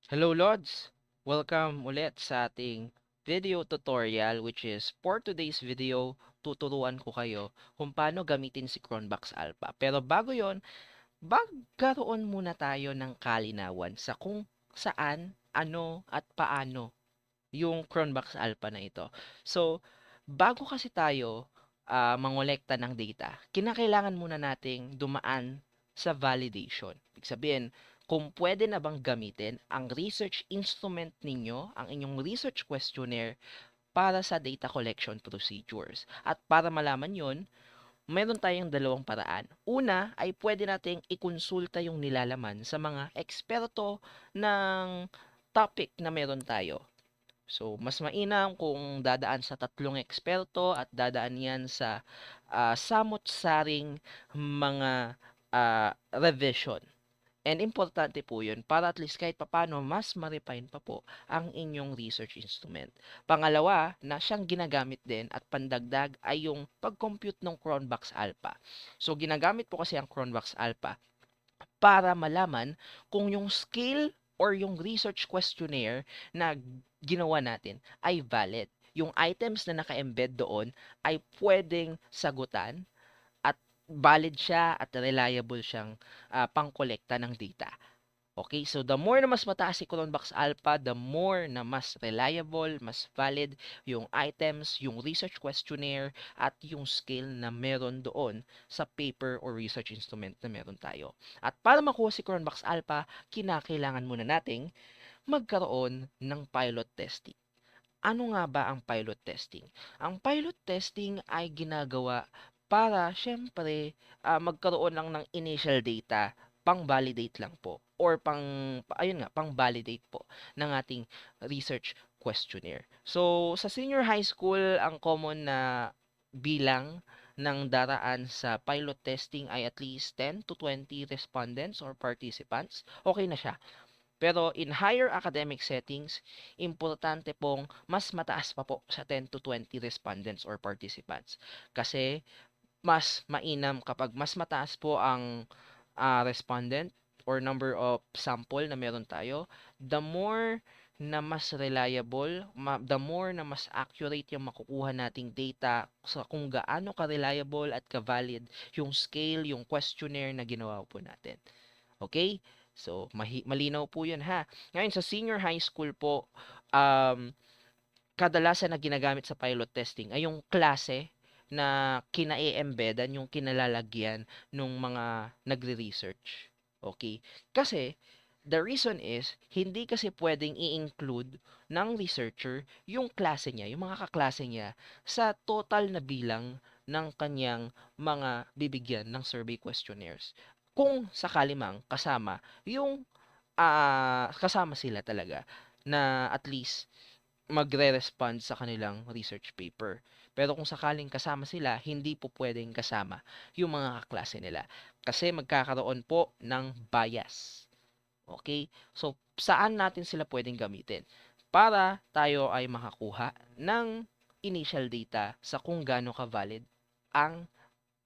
Hello Lods! Welcome ulit sa ating video tutorial which is for today's video, tuturuan ko kayo kung paano gamitin si Cronbox Alpha. Pero bago yon, magkaroon muna tayo ng kalinawan sa kung saan, ano at paano yung Cronbox Alpha na ito. So, bago kasi tayo mangolekta ng data, kinakailangan muna nating dumaan sa validation. Ibig sabihin, kung pwede na bang gamitin ang research instrument ninyo, ang inyong research questionnaire para sa data collection procedures. At para malaman yon, meron tayong dalawang paraan. Una ay pwede nating ikonsulta yung nilalaman sa mga eksperto ng topic na meron tayo. So, mas mainam kung dadaan sa tatlong eksperto at dadaan yan sa samot-saring mga revision. And importante po yun para at least kahit papano mas ma-refine pa po ang inyong research instrument. Pangalawa, na siyang ginagamit din at pandagdag ay yung pag-compute ng Cronbach's Alpha. So, ginagamit po kasi ang Cronbach's Alpha para malaman kung yung skill or yung research questionnaire na ginawa natin ay valid. Yung items na naka-embed doon ay pwedeng sagutan at valid siya at reliable siyang pangkolekta ng data. Okay, so the more na mas mataas si Cronbach's Alpha, the more na mas reliable, mas valid yung items, yung research questionnaire, at yung skill na meron doon sa paper or research instrument na meron tayo. At para makuha si Cronbach's Alpha, kinakailangan muna nating magkaroon ng pilot testing. Ano nga ba ang pilot testing? Ang pilot testing ay ginagawa para syempre magkaroon lang ng initial data, pang-validate lang po or ayun nga, pang-validate po ng ating research questionnaire. So, sa senior high school, ang common na bilang ng daraan sa pilot testing ay at least 10 to 20 respondents or participants. Okay na siya. Pero in higher academic settings, importante pong mas mataas pa po sa 10 to 20 respondents or participants. Kasi mas mainam kapag mas mataas po ang respondent or number of sample na meron tayo, the more na mas reliable, the more na mas accurate yung makukuha nating data sa kung gaano ka-reliable at ka-valid yung scale, yung questionnaire na ginawa po natin. Okay? So, malinaw po yun ha. Ngayon, sa senior high school po, um, kadalasan na ginagamit sa pilot testing ay yung klase na kina-embedan, yung kinalalagyan ng mga nagre-research. Okay? Kasi, the reason is, hindi kasi pwedeng i-include ng researcher yung klase niya, yung mga kaklase niya sa total na bilang ng kanyang mga bibigyan ng survey questionnaires. Kung sakali mang kasama yung kasama sila talaga na at least magre-respond sa kanilang research paper. Pero kung sakaling kasama sila, hindi po pwedeng kasama yung mga kaklase nila. Kasi magkakaroon po ng bias. Okay? So, saan natin sila pwedeng gamitin? Para tayo ay makakuha ng initial data sa kung gaano ka-valid ang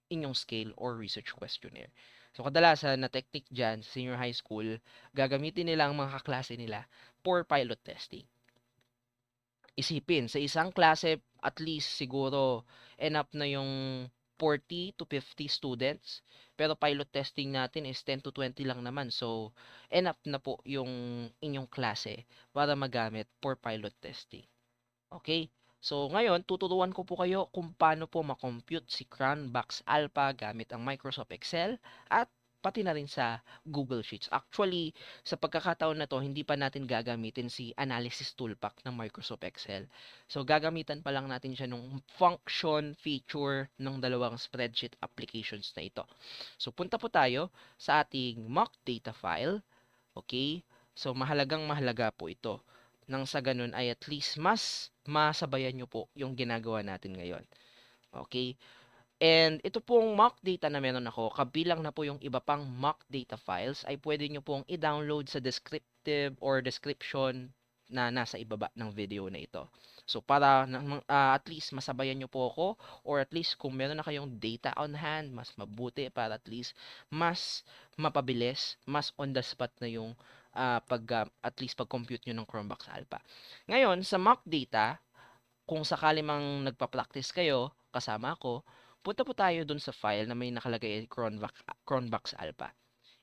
inyong scale or research questionnaire. So, kadalasan na technique dyan sa senior high school, gagamitin nila ang mga kaklase nila for pilot testing. Isipin, sa isang klase, at least siguro enough na yung 40 to 50 students. Pero pilot testing natin is 10 to 20 lang naman. So, enough na po yung inyong klase para magamit for pilot testing. Okay? So, ngayon, tuturuan ko po kayo kung paano po makompute si Cranbox Alpha gamit ang Microsoft Excel at pati na rin sa Google Sheets. Actually, sa pagkakataon na to, hindi pa natin gagamitin si Analysis Toolpack ng Microsoft Excel. So, gagamitan pa lang natin siya nung function feature ng dalawang spreadsheet applications na ito. So, punta po tayo sa ating mock data file. Okay? So, mahalagang mahalaga po ito. Nang sa ganun ay at least mas masabayan nyo po yung ginagawa natin ngayon. Okay? And ito pong mock data na meron ako, kabilang na po yung iba pang mock data files, ay pwede nyo pong i-download sa descriptive or description na nasa ibaba ng video na ito. So para at least masabayan nyo po ako, or at least kung meron na kayong data on hand, mas mabuti para at least mas mapabilis, mas on the spot na yung at least pag-compute nyo ng Chromebox Alpha. Ngayon, sa mock data, kung sakali mang nagpa-practice kayo kasama ko, punta po tayo dun sa file na may nakalagay Cronbox Alpha.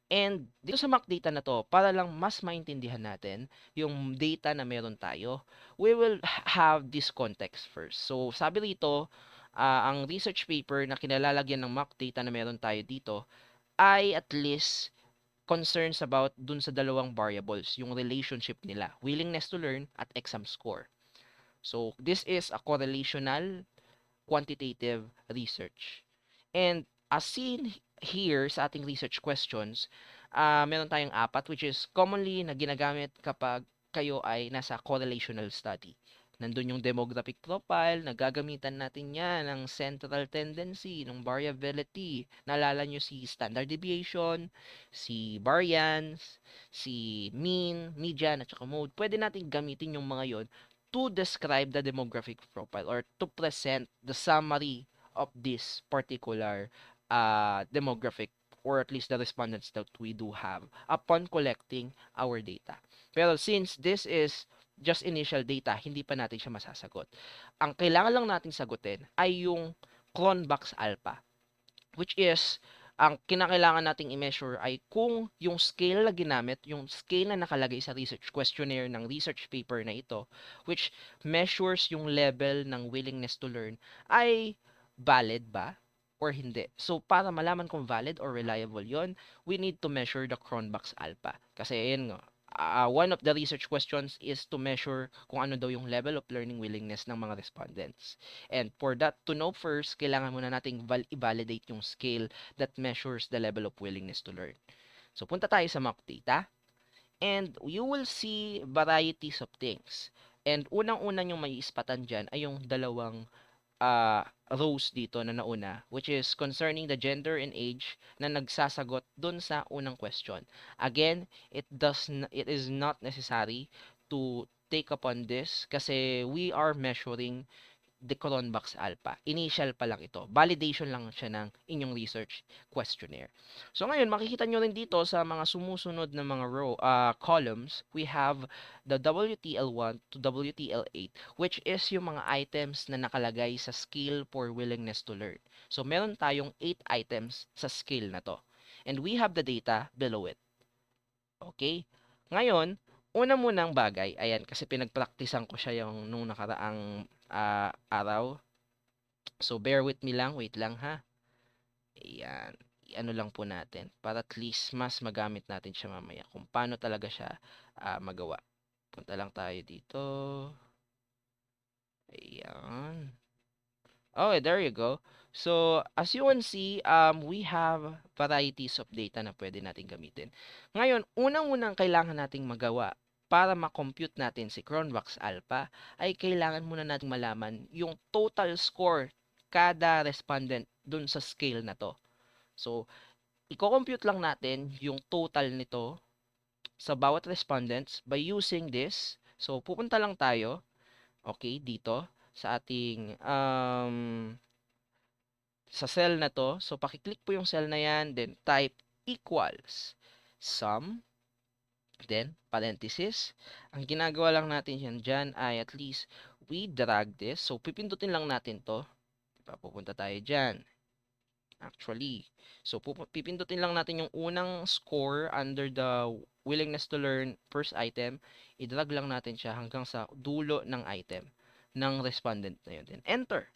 And dito sa mock data na to, para lang mas maintindihan natin yung data na meron tayo, we will have this context first. So sabi rito, ang research paper na kinalalagyan ng mock data na meron tayo dito ay at least concerns about dun sa dalawang variables, yung relationship nila, willingness to learn at exam score. So this is a correlational quantitative research. And as seen here sa ating research questions, meron tayong apat, which is commonly na ginagamit kapag kayo ay nasa correlational study. Nandun yung demographic profile, nagagamitan natin yan ng central tendency, ng variability. Naalala nyo si standard deviation, si variance, si mean, median, at saka mode. Pwede natin gamitin yung mga yon to describe the demographic profile or to present the summary of this particular demographic, or at least the respondents that we do have upon collecting our data. Pero since this is just initial data, hindi pa natin siya masasagot. Ang kailangan lang natin sagutin ay yung Cronbach's alpha, which is ang kinakailangan nating i-measure ay kung yung scale na ginamit, yung scale na nakalagay sa research questionnaire ng research paper na ito, which measures yung level ng willingness to learn, ay valid ba or hindi. So, para malaman kung valid or reliable yon, we need to measure the Cronbach's alpha. Kasi, ayun nga, one of the research questions is to measure kung ano daw yung level of learning willingness ng mga respondents. And for that to know first, kailangan muna nating i-validate yung scale that measures the level of willingness to learn. So, punta tayo sa mock data. And you will see varieties of things. And unang-unang yung may ispatan dyan ay yung dalawang rows dito na nauna, which is concerning the gender and age na nagsasagot dun sa unang question. Again, it is not necessary to take upon this kasi we are measuring the Cronbach's alpha. Initial pa lang ito. Validation lang siya ng inyong research questionnaire. So ngayon, makikita nyo rin dito sa mga sumusunod na mga columns, we have the WTL1 to WTL8, which is yung mga items na nakalagay sa scale for willingness to learn. So meron tayong 8 items sa scale na to. And we have the data below it. Okay? Ngayon, una munang bagay, ayan, kasi pinagpraktisan ko siya yung nung nakaraang araw. So, bear with me lang, wait lang ha. Ayan, ano lang po natin, para at least mas magamit natin siya mamaya, kung paano talaga siya magawa. Punta lang tayo dito. Ayan. Oh, there you go. So, as you can see, we have varieties of data na pwede natin gamitin. Ngayon, unang-unang kailangan nating magawa para ma-compute natin si Cronbach's alpha ay kailangan muna nating malaman yung total score kada respondent dun sa scale na to. So, i-compute lang natin yung total nito sa bawat respondents by using this. So, pupunta lang tayo, okay, dito sa ating sa cell na to. So, pakiclick po yung cell na yan, then type equals sum, then parenthesis. Ang ginagawa lang natin yan dyan ay at least we drag this. So, pipindutin lang natin to. Diba? Pupunta tayo dyan. Actually. So, pipindutin lang natin yung unang score under the willingness to learn first item. I-drag lang natin siya hanggang sa dulo ng item ng respondent na yun. Then, enter.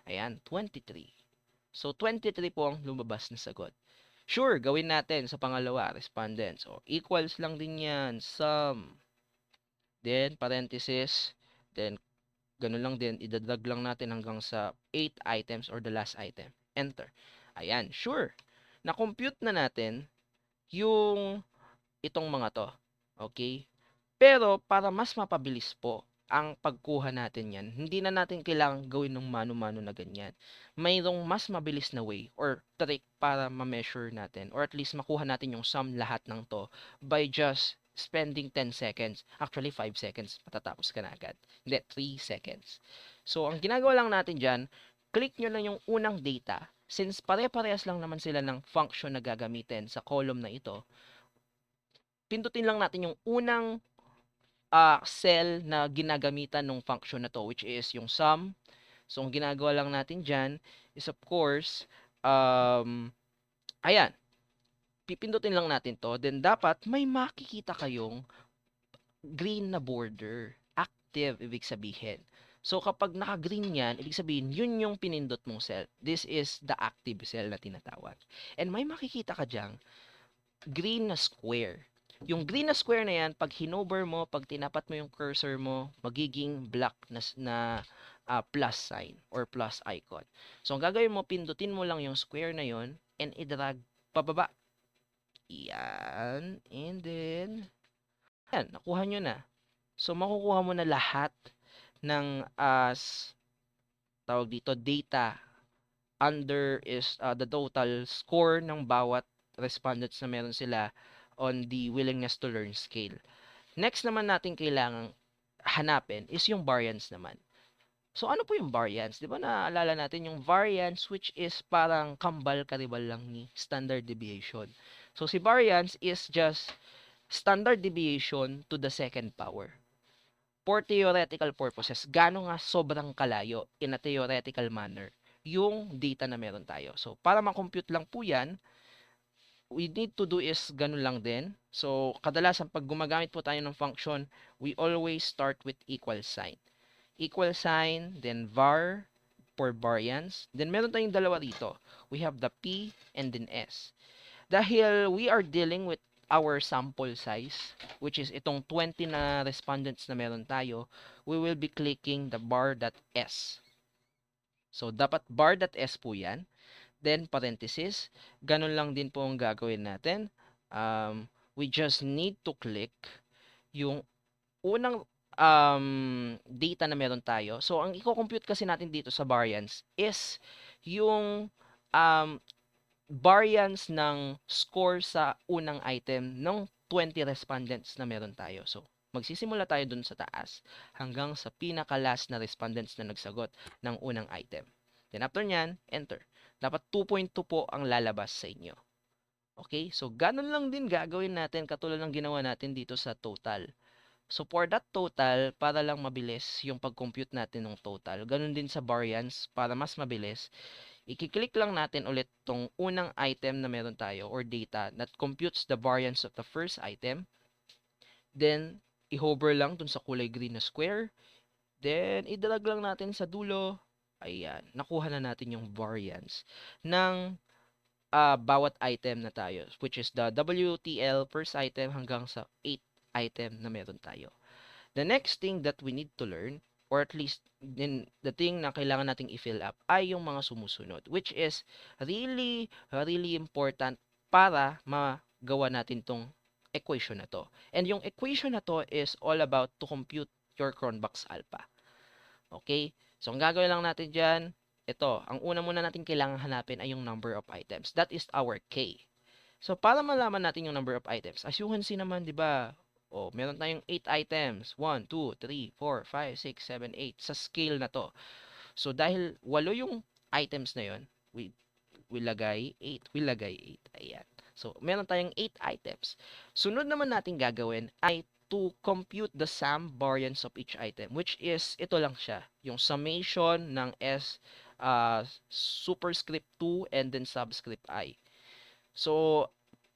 Ayan, 23. So, 23 po ang lumabas na sagot. Sure, gawin natin sa pangalawa, respondents. O, equals lang din yan, sum. Then, parenthesis. Then, ganun lang din, idadrag lang natin hanggang sa 8 items or the last item. Enter. Ayan, sure. Na-compute na natin yung itong mga to. Okay? Pero, para mas mapabilis po ang pagkuha natin yan, hindi na natin kailangang gawin ng mano-mano na ganyan. Mayroong mas mabilis na way or trick para ma-measure natin or at least makuha natin yung sum lahat ng to by just spending 10 seconds. Actually, 5 seconds, matatapos ka na agad. Hindi, 3 seconds. So, ang ginagawa lang natin dyan, click nyo lang yung unang data. Since pare-parehas lang naman sila ng function na gagamitin sa column na ito, pindutin lang natin yung unang cell na ginagamitan ng function na to, which is yung sum. So, ang ginagawa lang natin dyan is of course, ayan, pipindutin lang natin to. Then, dapat may makikita kayong green na border. Active, ibig sabihin. So, kapag naka-green yan, ibig sabihin, yun yung pinindot mong cell. This is the active cell na tinatawag. And may makikita ka dyang green na square. Yung green na square na yan, pag hinover mo, pag tinapat mo yung cursor mo, magiging black na plus sign or plus icon. So, ang gagawin mo, pindutin mo lang yung square na yon and i-drag pababa. Yan. And then, yan, nakuha nyo na. So, makukuha mo na lahat ng tawag dito, data under is the total score ng bawat respondents na meron sila on the willingness to learn scale. Next naman natin kailangang hanapin is yung variance naman. So, ano po yung variance? Di ba naalala natin yung variance which is parang kambal-karibal lang ni standard deviation. So, si variance is just standard deviation to the second power. For theoretical purposes, gaano nga sobrang kalayo in a theoretical manner yung data na meron tayo. So, para ma-compute lang po yan, we need to do is ganun lang din. So, kadalasan pag gumagamit po tayo ng function, we always start with equal sign. Equal sign, then var for variance. Then meron tayong dalawa rito. We have the P and then S. Dahil we are dealing with our sample size, which is itong 20 na respondents na meron tayo, we will be clicking the bar.s. So, dapat bar.s po yan. Then, parenthesis. Ganun lang din po ang gagawin natin. We just need to click yung unang data na meron tayo. So, ang i-compute kasi natin dito sa variance is yung variance ng score sa unang item ng 20 respondents na meron tayo. So, magsisimula tayo dun sa taas hanggang sa pinaka-last na respondents na nagsagot ng unang item. Then, after nyan, enter. Dapat 2.2 po ang lalabas sa inyo. Okay? So, ganun lang din gagawin natin katulad ng ginawa natin dito sa total. So, for that total, para lang mabilis yung pag-compute natin ng total. Ganun din sa variance, para mas mabilis. I-click lang natin ulit tong unang item na meron tayo or data that computes the variance of the first item. Then, i-hover lang dun sa kulay green na square. Then, i-drag lang natin sa dulo. Ayan, nakuha na natin yung variance ng bawat item na tayo, which is the WTL first item hanggang sa 8 item na meron tayo. The next thing that we need to learn, or at least din the thing na kailangan nating i-fill up, ay yung mga sumusunod, which is really, really important para magawa natin tong equation na to. And yung equation na to is all about to compute your Cronbach's alpha. Okay? So, ang gagawin lang natin dyan, ito, ang una muna natin kailangan hanapin ay yung number of items. That is our K. So, para malaman natin yung number of items, as you can see naman, di ba, meron tayong 8 items. 1, 2, 3, 4, 5, 6, 7, 8 sa scale na to. So, dahil 8 yung items na yon, we lagay 8. We lagay 8. Ayan. So, meron tayong 8 items. Sunod naman natin gagawin ay to compute the sum variance of each item, which is, ito lang siya, yung summation ng superscript 2 and then subscript I. So,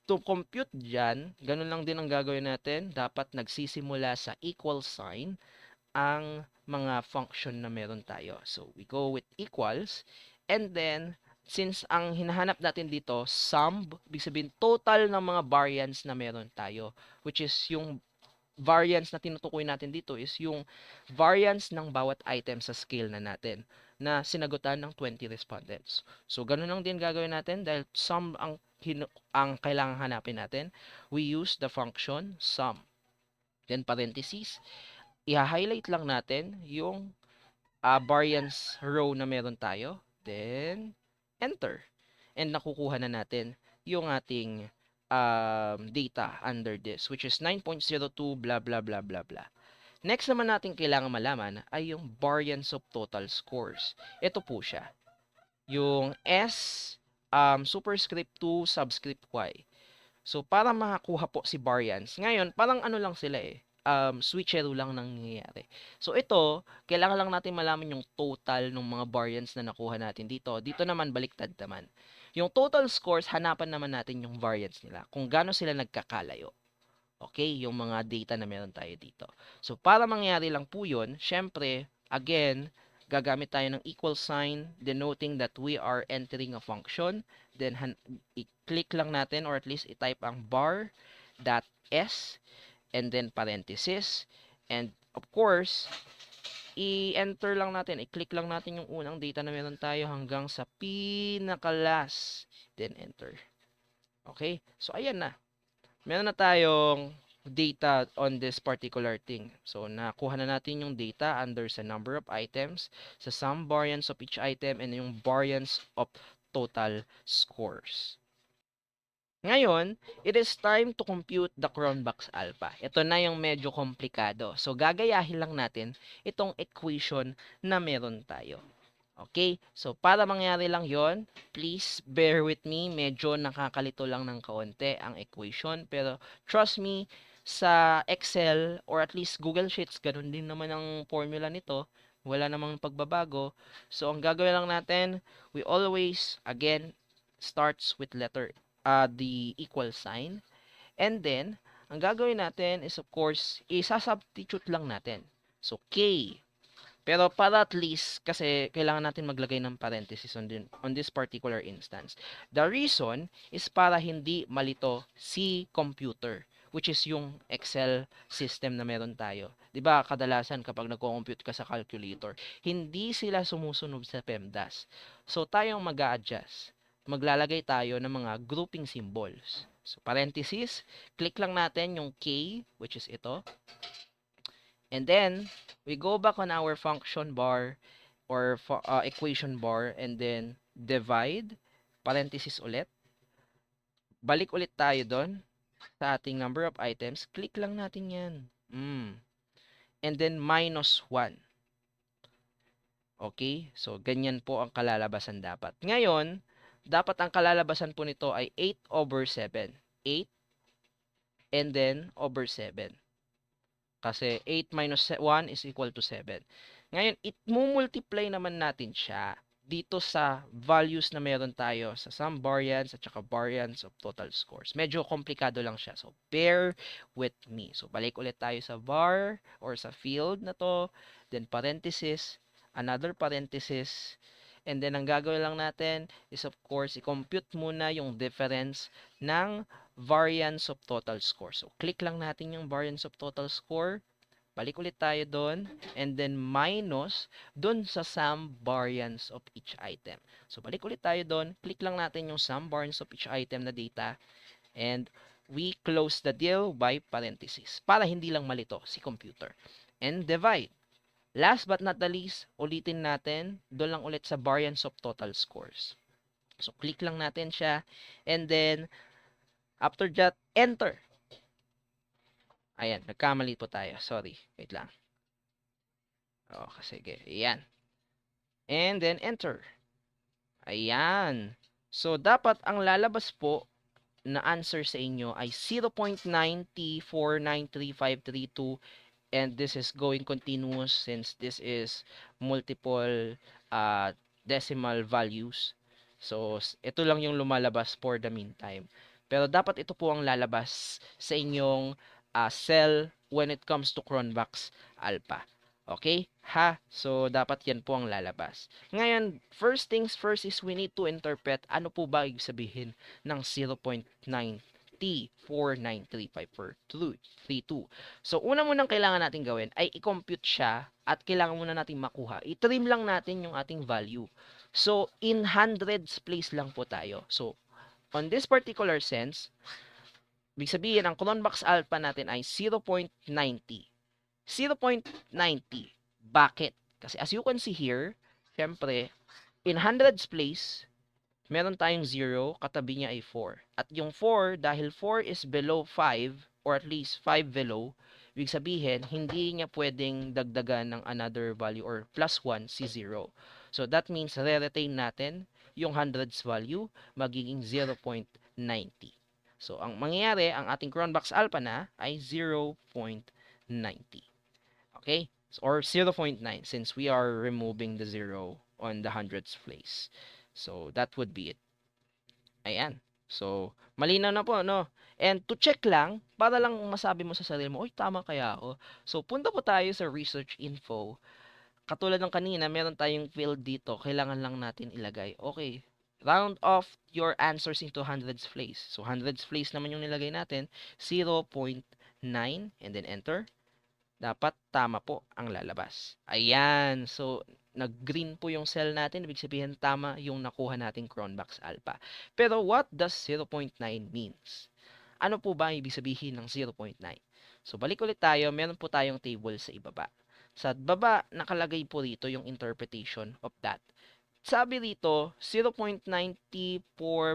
to compute dyan, ganun lang din ang gagawin natin. Dapat nagsisimula sa equal sign ang mga function na meron tayo. So, we go with equals. And then, since ang hinahanap natin dito, sum, ibig sabihin total ng mga variance na meron tayo. Which is yung variance na tinutukoy natin dito is yung variance ng bawat item sa scale na natin na sinagutan ng 20 respondents. So, ganun lang din gagawin natin dahil sum ang kailangan hanapin natin. We use the function sum. Then, parentheses, i-highlight lang natin yung variance row na meron tayo. Then, enter. And nakukuha na natin yung ating data under this, which is 9.02 blah blah blah blah blah. Next naman natin kailangan malaman ay yung variance of total scores. Ito po siya. Yung S superscript 2 subscript Y. So, para makakuha po si variance, ngayon, parang ano lang sila eh, switcheroo lang nangyayari. So, ito, kailangan lang natin malaman yung total ng mga variance na nakuha natin dito. Dito naman, baliktad naman. Yung total scores, hanapan naman natin yung variance nila, kung gaano sila nagkakalayo. Okay, yung mga data na meron tayo dito. So, para mangyari lang po yun, syempre, again, gagamit tayo ng equal sign denoting that we are entering a function. Then, i-click lang natin or at least i-type ang bar dot s and then parenthesis. And, of course, i-enter lang natin, i-click lang natin yung unang data na meron tayo hanggang sa pinaka-last. Then, enter. Okay? So, ayan na. Meron na tayong data on this particular thing. So, nakuha na natin yung data under sa number of items, sa sum variance of each item, and yung variance of total scores. Ngayon, it is time to compute the Cronbach's alpha. Ito na yung medyo komplikado. So, gagayahin lang natin itong equation na meron tayo. Okay? So, para mangyari lang yon, please bear with me. Medyo nakakalito lang ng kaunti ang equation. Pero, trust me, sa Excel or at least Google Sheets, ganun din naman ang formula nito. Wala namang pagbabago. So, ang gagawin lang natin, we always, again, starts with the equal sign. And then, ang gagawin natin is, of course, isa-substitute lang natin. So, K. Pero para at least, kasi kailangan natin maglagay ng parenthesis on this particular instance. The reason is para hindi malito si computer, which is yung Excel system na meron tayo. 'Di ba kadalasan kapag nagko-compute ka sa calculator, hindi sila sumusunod sa PEMDAS. So tayong mag-a-adjust. Maglalagay tayo ng mga grouping symbols. So parenthesis, click lang natin yung K, which is ito. And then, we go back on our function bar or equation bar and then divide, parenthesis ulit. Balik ulit tayo doon sa ating number of items. Click lang natin yan. And then minus 1. Okay? So, ganyan po ang kalalabasan dapat. Ngayon, dapat ang kalalabasan po nito ay 8 over 7. 8 and then over 7. Kasi 8 minus 1 is equal to 7. Ngayon, multiply naman natin siya dito sa values na meron tayo sa sum variance at saka variance of total scores. Medyo komplikado lang siya. So, bear with me. So, balik ulit tayo sa var or sa field na to. Then, parenthesis, another parenthesis. And then, ang gagawin lang natin is, of course, i-compute muna yung difference ng variance of total score. So, click lang natin yung variance of total score. Balik ulit tayo doon. And then, minus doon sa sum variance of each item. So, balik ulit tayo doon. Click lang natin yung sum variance of each item na data. And we close the deal by parenthesis. Para hindi lang malito si computer. And divide. Last but not the least, ulitin natin. Doon lang ulit sa variance of total scores. So, click lang natin siya. And then, after that, enter. Ayan, nagkamali po tayo. Sorry, wait lang. Sige. Ayan. And then, enter. Ayan. So, dapat ang lalabas po na answer sa inyo ay 0.90493532 and this is going continuous since this is multiple decimal values. So, ito lang yung lumalabas for the meantime. Pero dapat ito po ang lalabas sa inyong cell when it comes to Cronbach's alpha. Okay? So, dapat yan po ang lalabas. Ngayon, first things first is we need to interpret ano po ba ibig sabihin ng 0.9T493532. So, una munang kailangan natin gawin ay i-compute siya at kailangan muna natin makuha. I-trim lang natin yung ating value. So, in hundreds place lang po tayo. So, on this particular sense, ibig sabihin, ang Cronbach's alpha natin ay 0.90. 0.90. Bakit? Kasi as you can see here, syempre, in hundreds place, meron tayong 0, katabi niya ay 4. At yung 4, dahil 4 is below 5, or at least 5 below, ibig sabihin, hindi niya pwedeng dagdagan ng another value or plus 1 si 0. So, that means, re-retain natin yung hundreds value, magiging 0.90. So, ang mangyayari, ang ating Cronbach's alpha na ay 0.90. Okay? Or 0.9 since we are removing the 0 on the hundreds place. So, that would be it. Ayan. So, malinaw na po, no? And to check lang, para lang masabi mo sa sarili mo, uy, tama kaya ako. So, punta po tayo sa research info. Katulad ng kanina, meron tayong field dito. Kailangan lang natin ilagay. Okay, round off your answers into hundreds place. So, hundreds place naman yung nilagay natin. 0.9 and then enter. Dapat tama po ang lalabas. Ayan. So, nag-green po yung cell natin. Ibig sabihin, tama yung nakuha nating Cronbach's alpha. Pero, what does 0.9 means? Ano po ba ang ibig sabihin ng 0.9? So, balik ulit tayo. Meron po tayong table sa ibaba. Sa baba, nakalagay po rito yung interpretation of that. Sabi rito, 0.94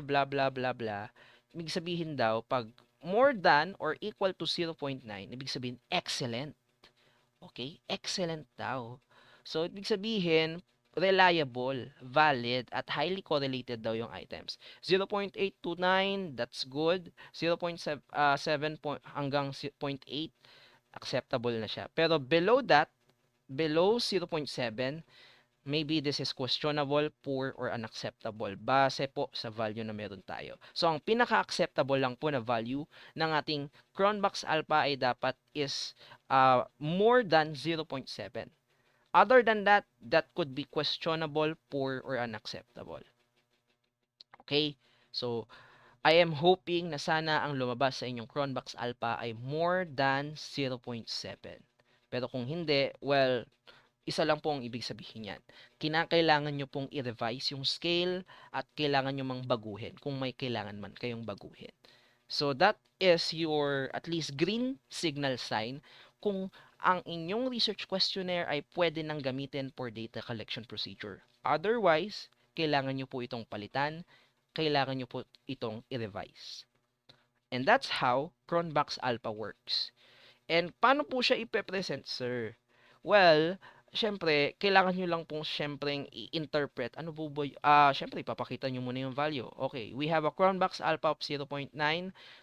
blah blah blah blah. Ibig sabihin daw, pag more than or equal to 0.9, ibig sabihin excellent. Okay? Excellent daw. So, ibig sabihin, reliable, valid, at highly correlated daw yung items. 0.829, that's good. 0.7 hanggang 0.8, acceptable na siya. Pero below that, below 0.7, maybe this is questionable, poor, or unacceptable base po sa value na meron tayo. So, ang pinaka-acceptable lang po na value ng ating Cronbach's alpha ay dapat is more than 0.7. Other than that, that could be questionable, poor, or unacceptable. Okay? So, I am hoping na sana ang lumabas sa inyong Cronbach's alpha ay more than 0.7. Pero kung hindi, well, isa lang po ang ibig sabihin yan. Kinakailangan nyo pong i-revise yung scale at kailangan nyo mang baguhin kung may kailangan man kayong baguhin. So that is your at least green signal sign kung ang inyong research questionnaire ay pwede nang gamitin for data collection procedure. Otherwise, kailangan nyo po itong palitan, kailangan nyo po itong i-revise. And that's how Cronbach's alpha works. And paano po siya ipe-present, sir? Well, syempre, kailangan nyo lang pong syempreng i-interpret. Ano po ba? Syempre, ipapakita nyo muna yung value. Okay, we have a Cronbach's alpha of 0.9.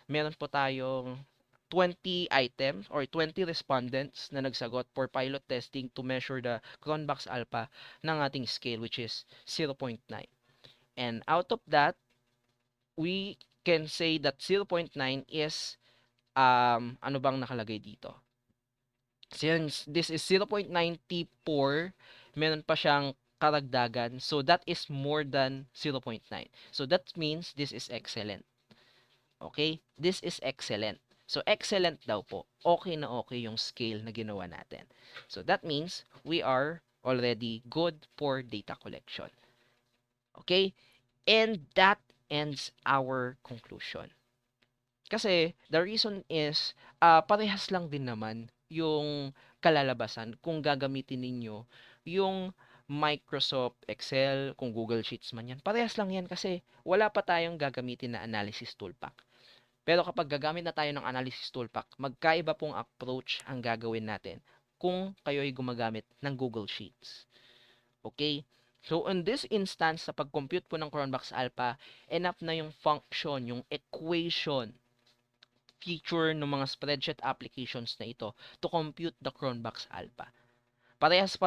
Meron po tayong 20 items or 20 respondents na nagsagot for pilot testing to measure the Cronbach's alpha ng ating scale which is 0.9. And out of that, we can say that 0.9 is ano bang nakalagay dito? Since this is 0.94, meron pa siyang karagdagan. So, that is more than 0.9. So, that means this is excellent. Okay? This is excellent. So, excellent daw po. Okay na okay yung scale na ginawa natin. So, that means we are already good for data collection. Okay? And that ends our conclusion. Kasi the reason is parehas lang din naman yung kalalabasan kung gagamitin ninyo yung Microsoft Excel, kung Google Sheets man yan. Parehas lang yan kasi wala pa tayong gagamitin na analysis toolpack. Pero kapag gagamit na tayo ng analysis toolpack, magkaiba pong approach ang gagawin natin kung kayo ay gumagamit ng Google Sheets. Okay? So, in this instance, sa pag-compute po ng Cronbach's alpha, enough na yung function, yung equation feature ng mga spreadsheet applications na ito to compute the Cronbach's alpha. Parehas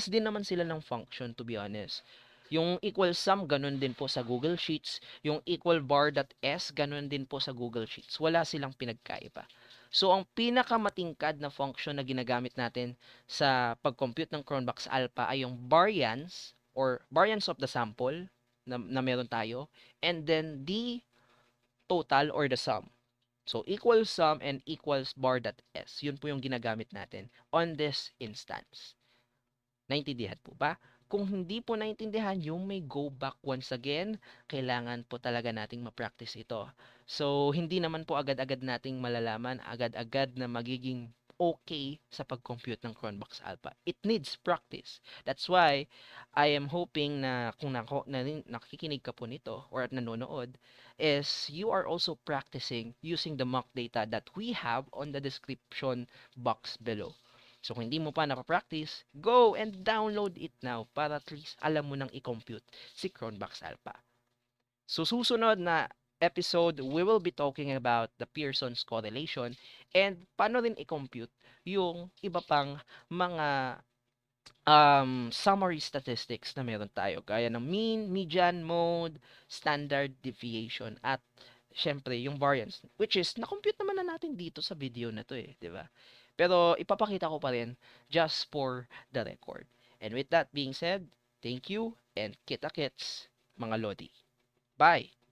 din naman sila ng function, to be honest. Yung equal sum, ganun din po sa Google Sheets. Yung equal bar.s, ganun din po sa Google Sheets. Wala silang pinagkaiba. So, ang pinakamatingkad na function na ginagamit natin sa pag-compute ng Cronbach's alpha ay yung variance or variance of the sample na meron tayo, and then the total or the sum. So, equals sum and equals bar.s. Yun po yung ginagamit natin on this instance. Naintindihan po ba? Kung hindi po naintindihan, yung may go back once again, kailangan po talaga nating ma-practice ito. So, hindi naman po agad-agad nating malalaman, agad-agad na magiging okay sa pag-compute ng Cronbach's Alpha. It needs practice. That's why I am hoping na kung nakikinig ka po nito or nanonood is you are also practicing using the mock data that we have on the description box below. So kung hindi mo pa napapractice, go and download it now para at least alam mo nang i-compute si Cronbach's Alpha. So susunod na episode, we will be talking about the Pearson's correlation and paano rin i-compute yung iba pang mga summary statistics na meron tayo gaya ng mean, median, mode, standard deviation at syempre yung variance which is na-compute naman na natin dito sa video na to di ba? Pero ipapakita ko pa rin just for the record. And with that being said, thank you and kita-kits mga Lodi. Bye!